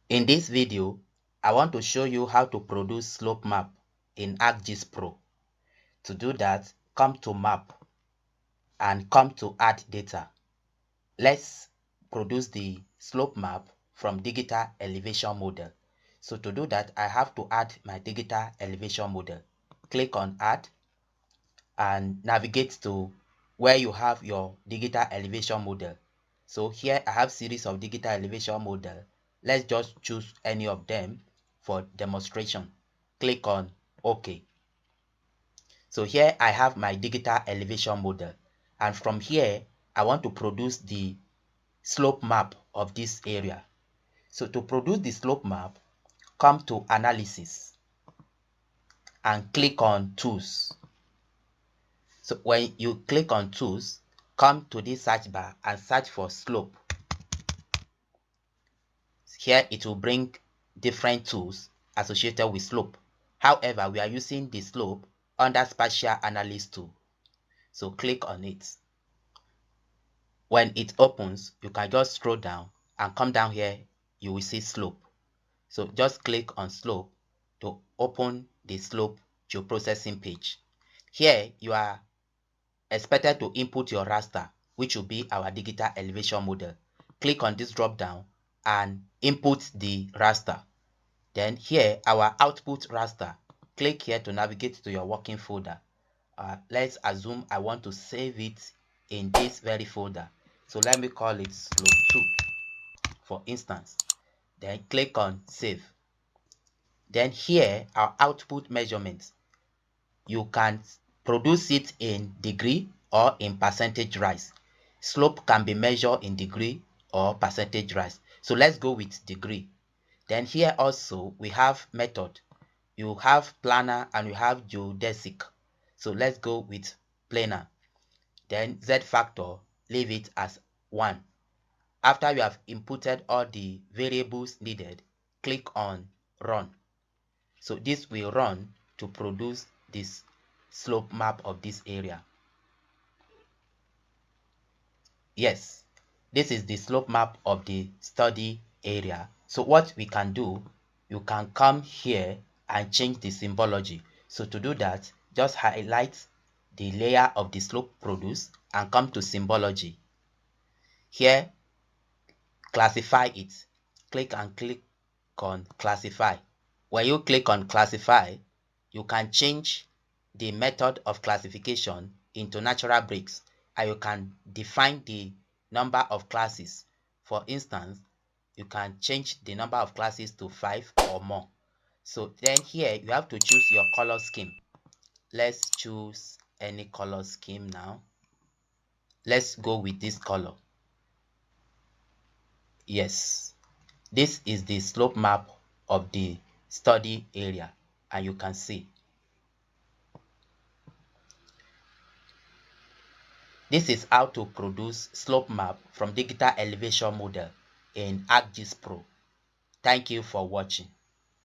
In this video, I want to show you how to produce slope map in ArcGIS Pro. To do that, come to Map and come to Add Data. Let's produce the slope map from digital elevation model. So to do that, I have to add my digital elevation model. Click on Add and navigate to where you have your digital elevation model. So here I have series of digital elevation model. Let's just choose any of them for demonstration. Click on OK. So here I have my digital elevation model, and from here I want to produce the slope map of this area. So to produce the slope map, come to Analysis and click on Tools. So when you click on Tools, come to this search bar and search for slope. Here it will bring different tools associated with slope. However, we are using the slope under Spatial Analysis tool. So click on it. When it opens, you can just scroll down and come down here, you will see slope. So just click on slope to open the slope geoprocessing page. Here you are expected to input your raster, which will be our digital elevation model. Click on this drop down and input the raster. Then here our output raster. Click here to navigate to your working folder. Let's assume I want to save it in this very folder. So let me call it slope 2 for instance. Then click on save. Then here our output measurements. You can produce it in degree or in percentage rise. Slope can be measured in degree or percentage rise. So let's go with degree. Then here also we have method. You have planar and you have geodesic. So let's go with planar. Then Z factor, leave it as 1. After you have inputted all the variables needed, click on Run. So this will run to produce this slope map of this area. Yes, this is the slope map of the study area. So what we can do, you can come here and change the symbology. So to do that, just highlight the layer of the slope produced and come to symbology. Here, classify it. Click on classify. When you click on classify, you can change the method of classification into natural breaks, and you can define the number of classes. For instance, you can change the number of classes to 5 or more. So then here you have to choose your color scheme. Let's choose any color scheme now. Let's go with this color. Yes, this is the slope map of the study area, and you can see. This is how to produce slope map from digital elevation model in ArcGIS Pro. Thank you for watching.